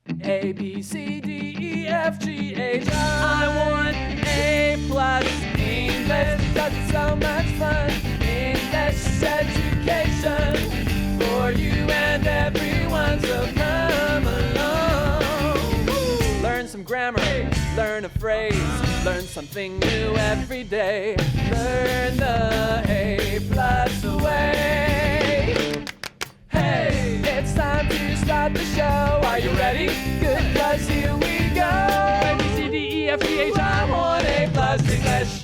A, B, C, D, E, F, G, H, I want A plus English because it's so much fun. English education for you and everyone, so come along. Learn some grammar, learn a phrase, learn something new every day. Learn the A plus way. Hey, it's time to start the show. Are you ready? Good, 'cause here we go. A, B, C, D, E, F, G, H, I want A plus English.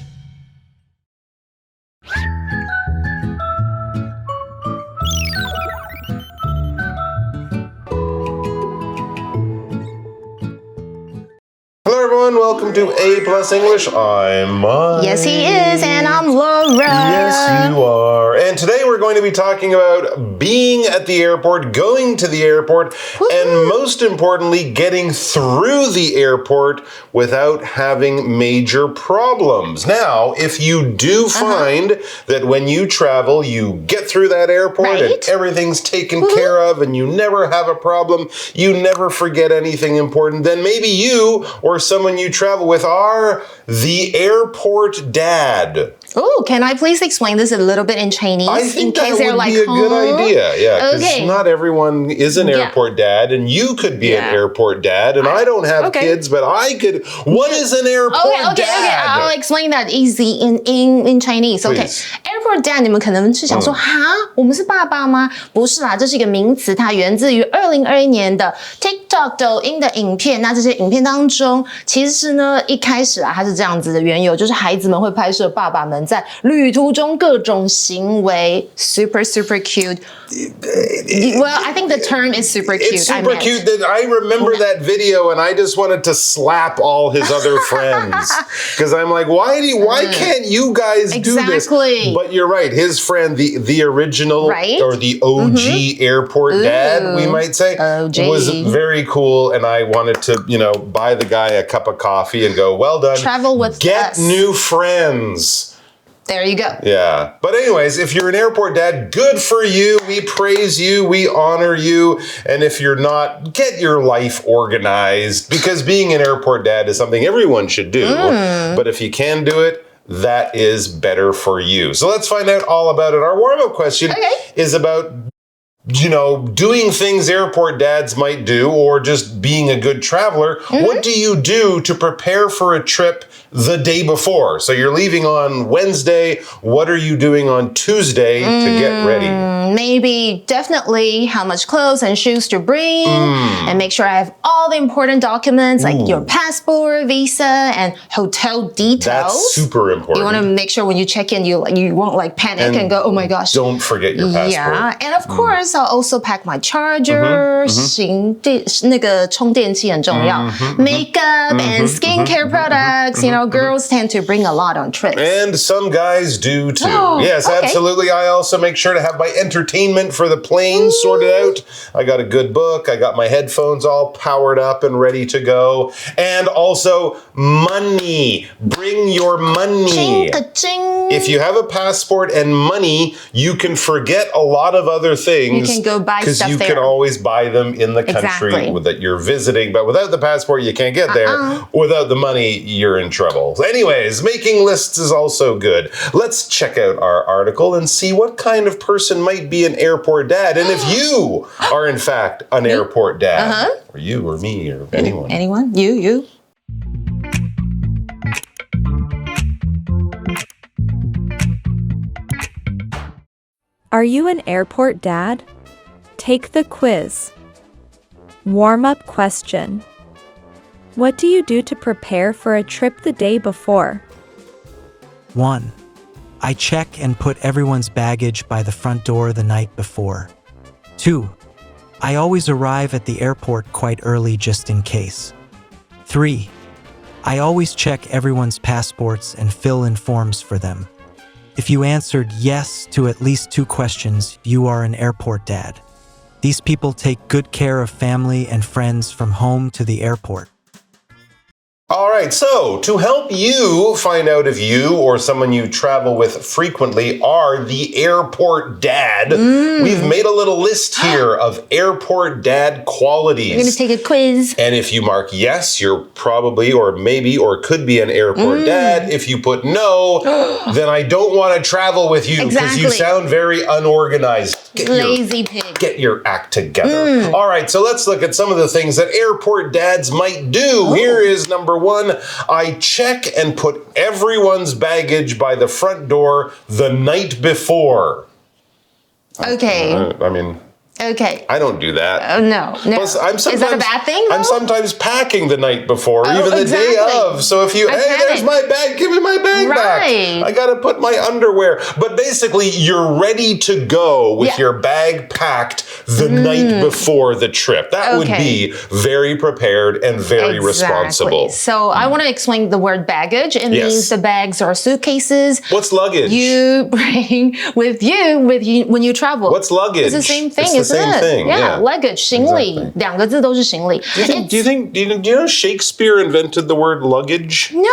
Hello everyone, welcome to A Plus English. I'm Mike. Yes, he is, and I'm Laura. Yes, you are. And today we're going to be talking about being at the airport, going to the airport, and most importantly, getting through the airport without having major problems. Now, if you do find that when you travel, you get through that airport and everything's taken care of and you never have a problem, you never forget anything important, then maybe you or someone you travel with are the airport dad. Oh, can I please explain this a little bit in Chinese? I think in case that would be a good idea. Yeah, because not everyone is an airport dad, and you could be an airport dad, and I don't have kids, but I could. What is an airport dad? Okay, I'll explain that easy in Chinese. Okay, airport dad， 你们可能是想说，哈，我们是爸爸吗？不是啦，这是一个名词，它源自于2021年的 TikTok 抖音的影片。那这些影片当中，其实是呢，一开始它是这样子的缘由，就是孩子们会拍摄爸爸们在旅途中各种行为 super cute. Well, I think the term is super cute. It's super cute that I remember that video and I just wanted to slap all his other friends because I'm like, why can't you guys do this? But you're right. His friend, the original or the OG airport dad, we might say, was very cool, and I wanted to, buy the guy a cup of coffee and go, well done. Travel with Get us. new friends. There you go. Yeah. But anyways, if you're an airport dad, good for you. We praise you. We honor you. And if you're not, get your life organized, because being an airport dad is something everyone should do. But if you can do it, that is better for you. So let's find out all about it. Our warm-up question is about doing things airport dads might do, or just being a good traveler. What do you do to prepare for a trip the day before? So you're leaving on Wednesday. What are you doing on Tuesday to get ready? Maybe definitely how much clothes and shoes to bring, and make sure I have all the important documents like your passport, visa, and hotel details. That's super important. You want to make sure when you check in, you won't panic and go, oh my gosh. Don't forget your passport. Yeah, and of course, I'll also pack my charger, 那个充电器很重要, makeup and skincare products. Girls tend to bring a lot on trips. And some guys do too. Yes, absolutely. I also make sure to have my entertainment for the plane sorted out. I got a good book. I got my headphones all powered up and ready to go. And also money. Bring your money. If you have a passport and money, you can forget a lot of other things. You can go buy stuff there. Because you can always buy them in the country that you're visiting. But without the passport, you can't get there. Without the money, you're in trouble. Anyways, making lists is also good. Let's check out our article and see what kind of person might be an airport dad. And if you are, in fact, an airport dad, or you or me or anyone. Anyone? You. Are you an airport dad? Take the quiz. Warm-up question. What do you do to prepare for a trip the day before? 1. I check and put everyone's baggage by the front door the night before. 2. I always arrive at the airport quite early just in case. 3. I always check everyone's passports and fill in forms for them. If you answered yes to at least 2 questions, you are an airport dad. These people take good care of family and friends from home to the airport. All right, so to help you find out if you or someone you travel with frequently are the airport dad, we've made a little list here of airport dad qualities. We're going to take a quiz. And if you mark yes, you're probably or maybe or could be an airport dad. If you put no, then I don't want to travel with you because you sound very unorganized. Lazy pig. Get your act together. All right, so let's look at some of the things that airport dads might do. Here is number 1. I check and put everyone's baggage by the front door the night before. Okay. I mean... Okay. I don't do that. No. Plus, Is that a bad thing, though? I'm sometimes packing the night before, or even the day of. So if there's my bag, give me my bag back. I got to put my underwear. But basically, you're ready to go with your bag packed the night before the trip. That would be very prepared and very responsible. So I want to explain the word baggage. It means the bags are suitcases. What's luggage? You bring with you when you travel. What's luggage? It's the same thing. It's the same thing. Yeah, luggage, 行李，两个字都是行李。Do you know Shakespeare invented the word luggage? No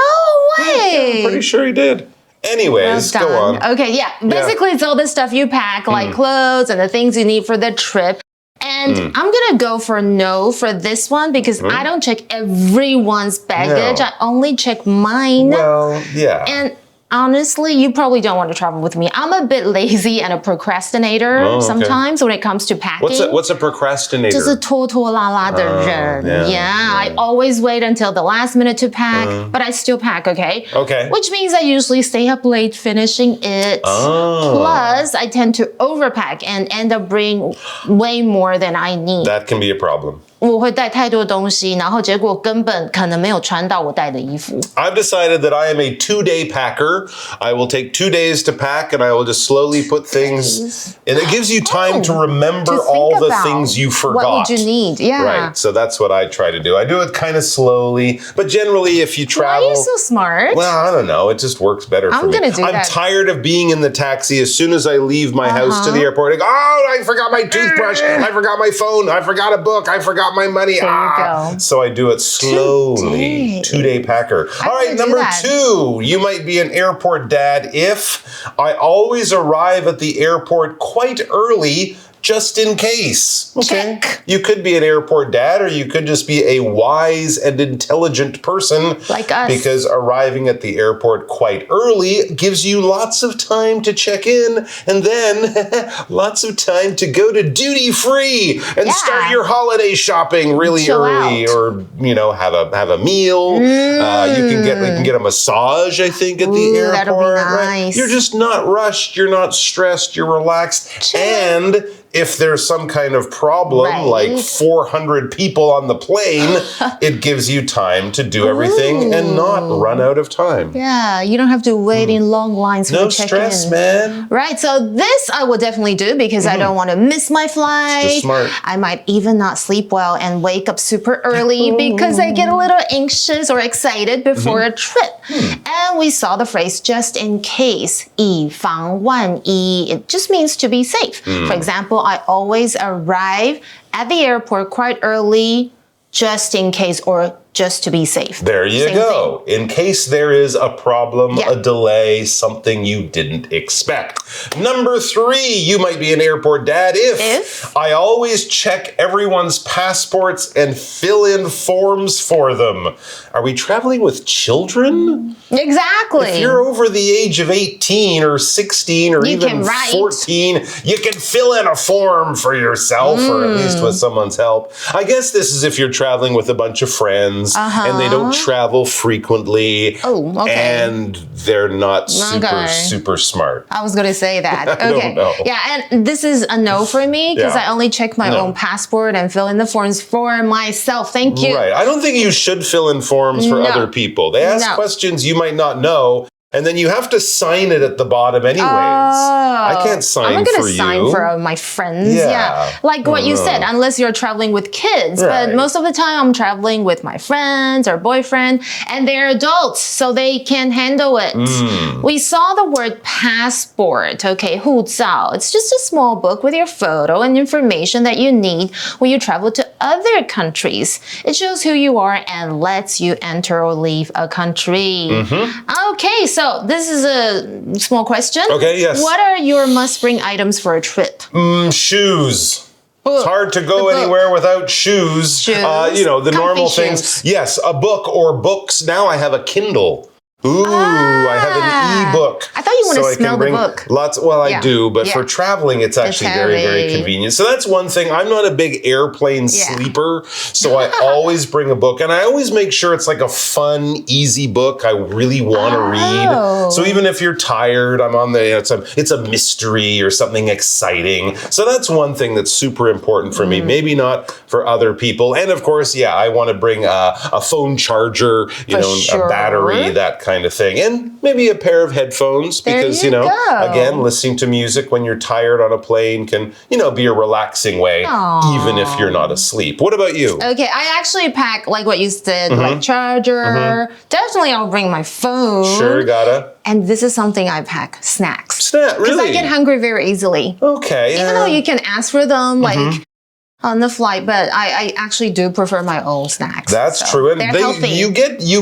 way. I'm pretty sure he did. Anyways, go on. Okay, basically it's all the stuff you pack, like clothes and the things you need for the trip. And I'm going to go for no for this one because I don't check everyone's baggage. I only check mine. Well, yeah. And honestly, you probably don't want to travel with me. I'm a bit lazy and a procrastinator sometimes when it comes to packing. What's a procrastinator? 就是拖拖拉拉的人. I always wait until the last minute to pack, but I still pack, okay? Okay. Which means I usually stay up late finishing it. Plus, I tend to overpack and end up bringing way more than I need. That can be a problem. 我会带太多东西，然后结果根本可能没有穿到我带的衣服。I've decided that I am a 2-day packer. I will take 2 days to pack and I will just slowly put things, and it gives you time to remember all the things you forgot. What would you need? Yeah. Right. So that's what I try to do. I do it kind of slowly, but generally if you travel... Why are you so smart? Well, I don't know. It just works better for me. I'm going to do that. I'm tired of being in the taxi. As soon as I leave my house to the airport, I go, I forgot my toothbrush. I forgot my phone. I forgot a book. I forgot my money. There you go. So I do it slowly. 2-day packer. All right, number 2. You might be an airport dad if I always arrive at the airport quite early just in case. Okay. Check. You could be an airport dad, or you could just be a wise and intelligent person. Like us. Because arriving at the airport quite early gives you lots of time to check in, and then lots of time to go to duty free and start your holiday shopping really Chill early, out. or have a meal. You can get a massage, I think, at the airport. That'll be nice. Right? You're just not rushed. You're not stressed. You're relaxed. And if there's some kind of problem, like 400 people on the plane, it gives you time to do everything and not run out of time. Yeah, you don't have to wait in long lines for the check-in. No stress, man. Right, so this I will definitely do because I don't want to miss my flight. Just smart. I might even not sleep well and wake up super early because I get a little anxious or excited before a trip. And we saw the phrase just in case, 以防万一. It just means to be safe. For example, I always arrive at the airport quite early just in case or just to be safe. There you go. In case there is a problem, a delay, something you didn't expect. Number 3, you might be an airport dad if I always check everyone's passports and fill in forms for them. Are we traveling with children? Exactly. If you're over the age of 18 or 16 or even 14, you can fill in a form for yourself or at least with someone's help. I guess this is if you're traveling with a bunch of friends and they don't travel frequently and they're not super smart. I was going to say that. I don't know. Yeah, and this is a no for me because I only check my own passport and fill in the forms for myself. Thank you. Right. I don't think you should fill in forms for other people. They ask questions you might not know. And then you have to sign it at the bottom anyways. I can't sign for you. I'm going to sign for my friends. Yeah. Like what you said, unless you're traveling with kids. Right. But most of the time I'm traveling with my friends or boyfriend, and they're adults, so they can handle it. We saw the word passport, okay, 护照. It's just a small book with your photo and information that you need when you travel to other countries. It shows who you are and lets you enter or leave a country. Okay, so this is a small question. Okay, yes. What are your must-bring items for a trip? Shoes. Book. It's hard to go anywhere without shoes. Shoes. You know, the Comfy normal shoes. things. Yes, a book or books. Now I have a Kindle. Ooh, I have an e-book. I thought you want to smell the book. Well, I do, but for traveling, it's actually very, very convenient. So that's one thing. I'm not a big airplane sleeper, so I always bring a book. And I always make sure it's like a fun, easy book I really want to read. So even if you're tired, I'm on the, it's a mystery or something exciting. So that's one thing that's super important for me. Maybe not for other people. And of course, I want to bring a phone charger, a battery, that kind of thing, and maybe a pair of headphones because again, listening to music when you're tired on a plane can be a relaxing way, even if you're not asleep. What about you? Okay, I actually pack like what you said, like charger. Definitely, I'll bring my phone. Sure, gotta. And this is something I pack: snacks. Really? Because I get hungry very easily. Okay. Even though you can ask for them, like. On the flight, but I actually do prefer my own snacks. That's true, and healthy. you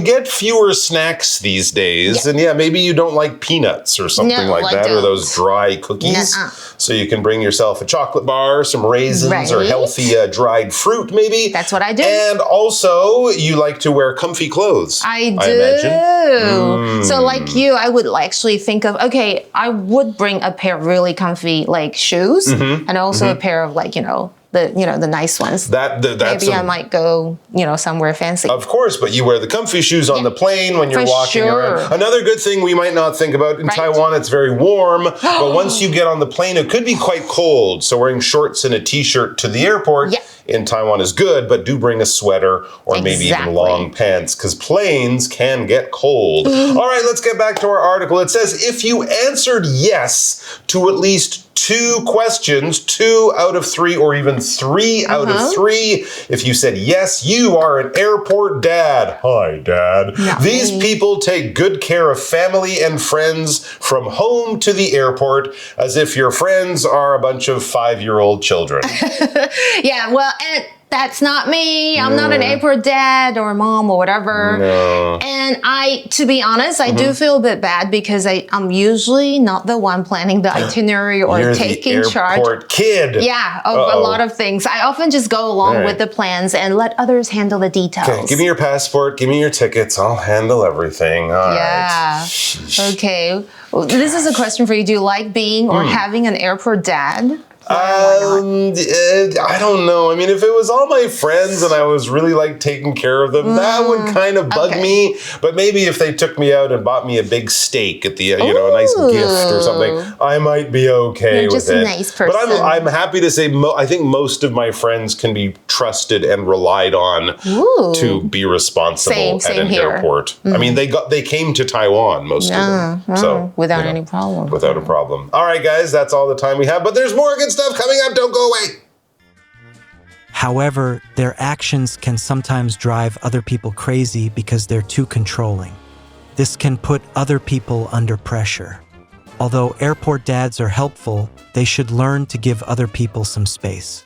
get fewer snacks these days, and maybe you don't like peanuts or something like that, or those dry cookies. So you can bring yourself a chocolate bar, some raisins, or healthy dried fruit, maybe. That's what I do. And also, you like to wear comfy clothes. I imagine. So like you, I would actually think of I would bring a pair of really comfy like shoes, and also a pair of like the nice ones. Maybe I might go, somewhere fancy. Of course, but you wear the comfy shoes on the plane when you're walking around. Another good thing we might not think about in Taiwan, it's very warm, but once you get on the plane, it could be quite cold. So wearing shorts and a t-shirt to the airport in Taiwan is good, but do bring a sweater or maybe even long pants because planes can get cold. All right, let's get back to our article. It says, if you answered yes to at least 2 questions, 2 out of 3, or even 3 out of 3. If you said yes, you are an airport dad. Hi, Dad. These people take good care of family and friends from home to the airport as if your friends are a bunch of 5-year-old children. That's not me. I'm not an airport dad or mom or whatever. No. And to be honest, I do feel a bit bad because I'm usually not the one planning the itinerary or taking charge. You're the airport kid. Yeah, of a lot of things. I often just go along with the plans and let others handle the details. Okay, give me your passport, give me your tickets. I'll handle everything. All right. Okay. Well, this is a question for you. Do you like being or having an airport dad? I don't know. I mean, if it was all my friends and I was really like taking care of them, that would kind of bug me. But maybe if they took me out and bought me a big steak at the a nice gift or something, I might be okay with it. You're just a nice person. But I'm happy to say I think most of my friends can be trusted and relied on to be responsible at an airport. I mean, they came to Taiwan, most of them. So without any problem. Without a problem. All right, guys, that's all the time we have. But there's more good stuff coming up. Don't go away. However, their actions can sometimes drive other people crazy because they're too controlling. This can put other people under pressure. Although airport dads are helpful, they should learn to give other people some space.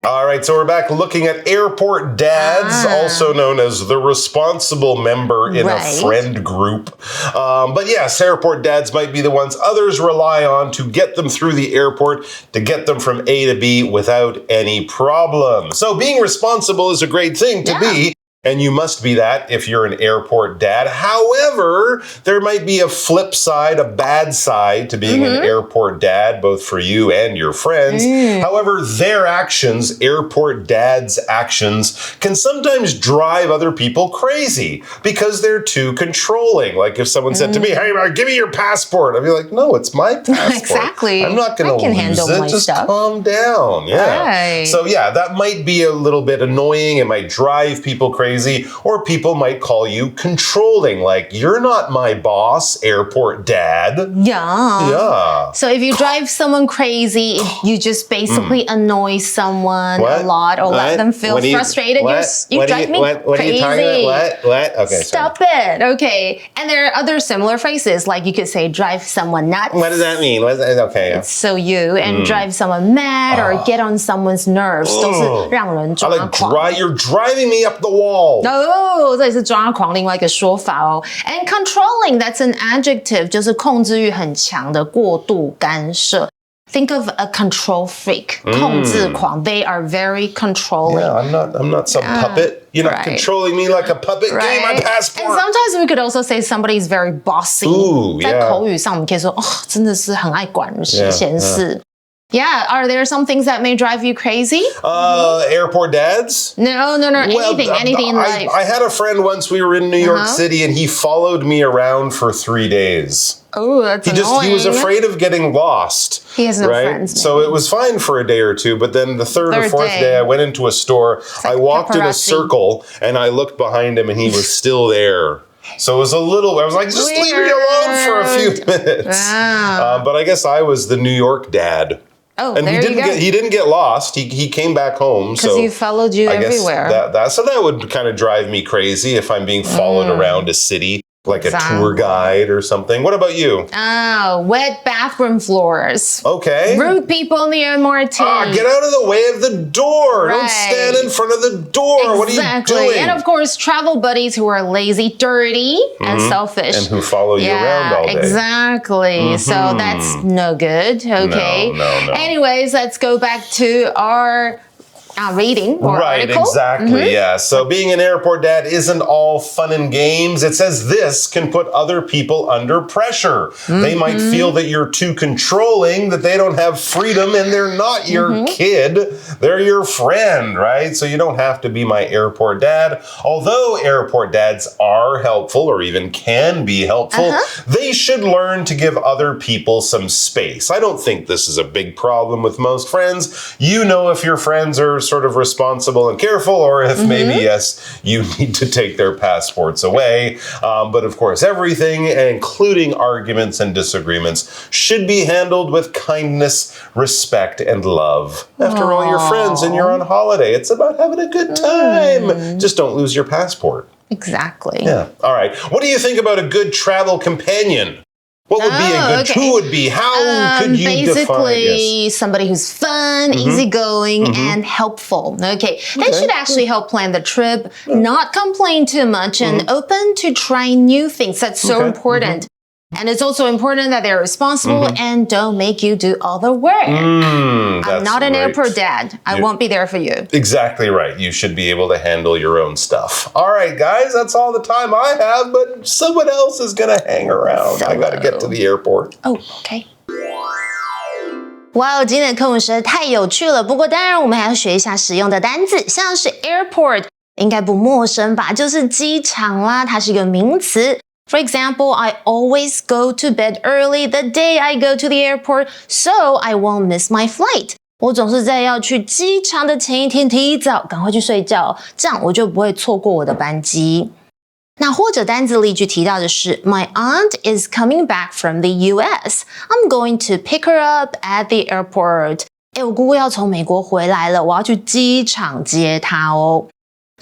All right, so we're back looking at airport dads, also known as the responsible member in a friend group. But yes, airport dads might be the ones others rely on to get them through the airport, to get them from A to B without any problem. So being responsible is a great thing to be. And you must be that if you're an airport dad. However, there might be a flip side, a bad side to being an airport dad, both for you and your friends. However, their actions, airport dads' actions, can sometimes drive other people crazy because they're too controlling. Like if someone said to me, hey, give me your passport. I'd be like, no, it's my passport. Exactly. I'm not going to lose it. Just calm down. Yeah. So yeah, that might be a little bit annoying. It might drive people crazy. crazy, or people might call you controlling, like, you're not my boss, airport dad. Yeah. So if you drive someone crazy, you just basically annoy someone a lot or let them feel frustrated. You drive me crazy. What are you talking about? What? Okay. Stop it. Okay. And there are other similar phrases, like you could say drive someone nuts. What does that mean? Okay. So you and drive someone mad or get on someone's nerves 都是让人抓狂。You're driving me up the wall. Oh, 这也是抓狂另外一个说法哦。And controlling, that's an adjective, 就是控制欲很强的过度干涉。Think of a control freak, 控制狂. They are very controlling. Yeah, I'm not some puppet. You're not controlling me like a puppet. Give me my passport. And sometimes we could also say somebody is very bossy. 在口语上我们可以说真的是很爱管闲事。Yeah, are there some things that may drive you crazy? Airport dads? No. Anything in life. I had a friend once, we were in New York City, and he followed me around for 3 days. Oh, that's annoying. He was afraid of getting lost. He has no friends. Maybe. So it was fine for a day or two, but then the third or fourth day, I went into a store, I walked in a circle, and I looked behind him, and he was still there. So it was I was like, just leave me alone for a few minutes. Wow. But I guess I was the New York dad. Oh, and there you go. He didn't get lost. He came back home. Because he followed you everywhere. So that would kind of drive me crazy if I'm being followed around a city. Like a tour guide or something. What about you? Wet bathroom floors. Okay. Rude people in the MRT. Get out of the way of the door. Don't stand in front of the door. Exactly. What are you doing? And of course, travel buddies who are lazy, dirty, and selfish. And who follow you around all day. Exactly. So that's no good. Okay. No. Anyways, let's go back to our reading or article. Exactly. Yeah. So being an airport dad isn't all fun and games. It says this can put other people under pressure. They might feel that you're too controlling, that they don't have freedom, and they're not your kid. They're your friend, right? So you don't have to be my airport dad. Although airport dads are helpful or even can be helpful, they should learn to give other people some space. I don't think this is a big problem with most friends. You know if your friends are sort of responsible and careful, or if maybe, yes, you need to take their passports away. But of course, everything, including arguments and disagreements, should be handled with kindness, respect, and love. After all, you're friends and you're on holiday. It's about having a good time. Just don't lose your passport. Exactly. Yeah. All right. What do you think about a good travel companion? What would be a good, who would be, how could you basically, somebody who's fun, easygoing, and helpful. Okay. They should actually help plan the trip, not complain too much, and open to trying new things. That's so important. And it's also important that they're responsible and don't make you do all the work. I'm not an airport dad. I won't be there for you. Exactly right. You should be able to handle your own stuff. All right, guys, that's all the time I have, but someone else is going to hang around. I got to get to the airport. Oh, okay. 哇，今天的课文实在太有趣了。不过当然我们还要学一下实用的单字，像是 airport 应该不陌生吧，就是机场啦，它是一个名词。For example, I always go to bed early the day I go to the airport, so I won't miss my flight. 我总是在要去机场的前一天提早赶快去睡觉，这样我就不会错过我的班机。那或者单字例句提到的是 My aunt is coming back from the US. I'm going to pick her up at the airport. 我姑姑要从美国回来了，我要去机场接她哦。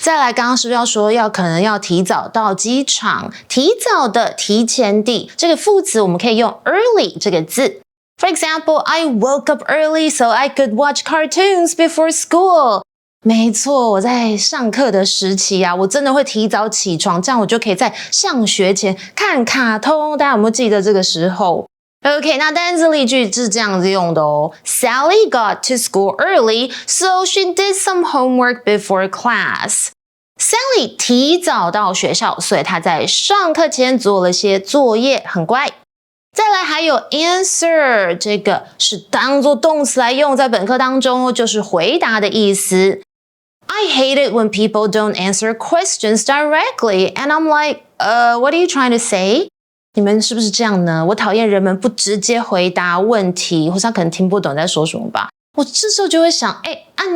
再来，刚刚是不是要说可能要提早到机场？提早的、提前地，这个副词我们可以用 early 这个字。For example, I woke up early so I could watch cartoons before school. 没错，我在上课的时期啊，我真的会提早起床，这样我就可以在上学前看卡通。大家有没有记得这个时候？OK， 那单字例句是这样子用的哦。Sally got to school early, so she did some homework before class. Sally 提早到学校，所以她在上课前做了些作业，很乖。再来还有 answer， 这个是当作动词来用，在本课当中就是回答的意思。I hate it when people don't answer questions directly, and I'm like, what are you trying to say?你们是不是这样呢？我讨厌人们不直接回答问题，或是他可能听不懂在说什么吧。我这时候就会想，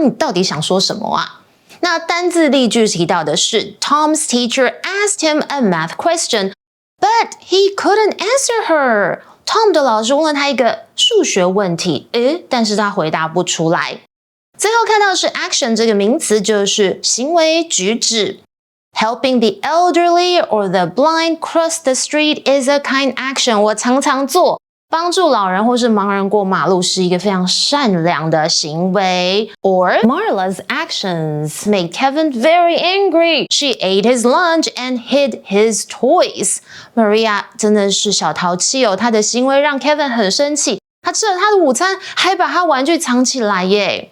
你到底想说什么啊？那单字例句提到的是 Tom's teacher asked him a math question, but he couldn't answer her. Tom 的老师问了他一个数学问题，但是他回答不出来。最后看到是 action 这个名词，就是行为举止。Helping the elderly or the blind cross the street is a kind action. 我常常做。帮助老人或是盲人过马路是一个非常善良的行为。Or Marla's actions made Kevin very angry. She ate his lunch and hid his toys. Maria 真的是小淘气哦，她的行为让 Kevin 很生气。她吃了他的午餐，还把他玩具藏起来耶。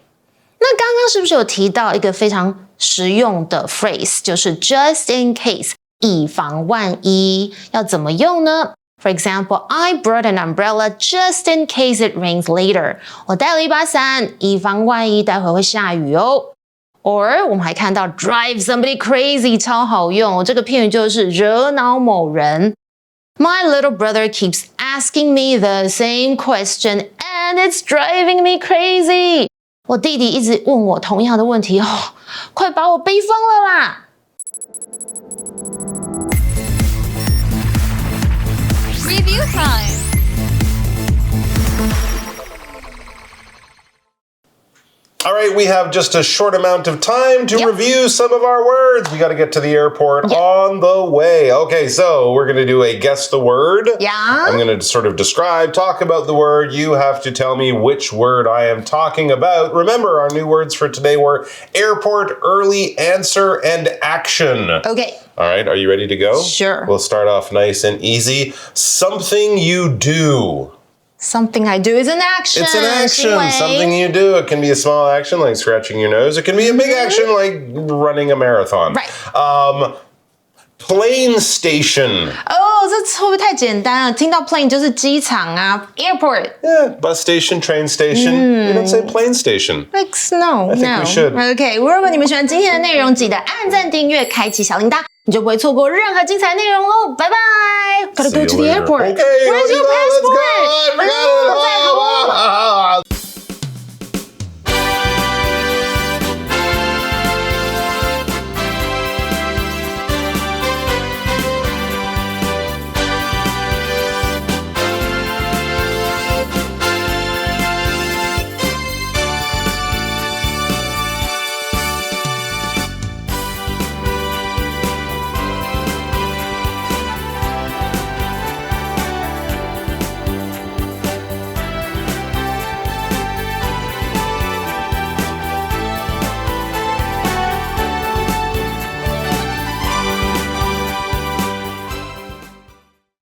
那刚刚是不是有提到一个非常实用的 phrase， 就是 just in case， 以防万一，要怎么用呢？For example, I brought an umbrella just in case it rains later. 我带了一把伞，以防万一待会会下雨哦。Or 我们还看到 drive somebody crazy 超好用，这个片语就是惹恼某人。My little brother keeps asking me the same question and it's driving me crazy. 我弟弟一直问我同样的问题，快把我逼疯了啦。Review time. All right, we have just a short amount of time to review some of our words. We got to get to the airport on the way. Okay, so we're going to do a guess the word. Yeah. I'm going to sort of talk about the word. You have to tell me which word I am talking about. Remember, our new words for today were airport, early, answer, and action. Okay. All right, are you ready to go? Sure. We'll start off nice and easy. Something you do. Something I do is an action. It's an action. 行为 Something you do. It can be a small action like scratching your nose. It can be a big action like running a marathon. Right. Plane station. 这会不会太简单了？听到 plane 就是机场啊 ，airport. Yeah, bus station, train station. You don't say plane station. Like no, I think we should. Okay, 如果你们喜欢今天的内容，记得按赞、订阅、开启小铃铛，你就不会错过任何精彩内容喽。拜拜。Gotta go to the airport. Okay, Where's your passport? let's go. I forgot it.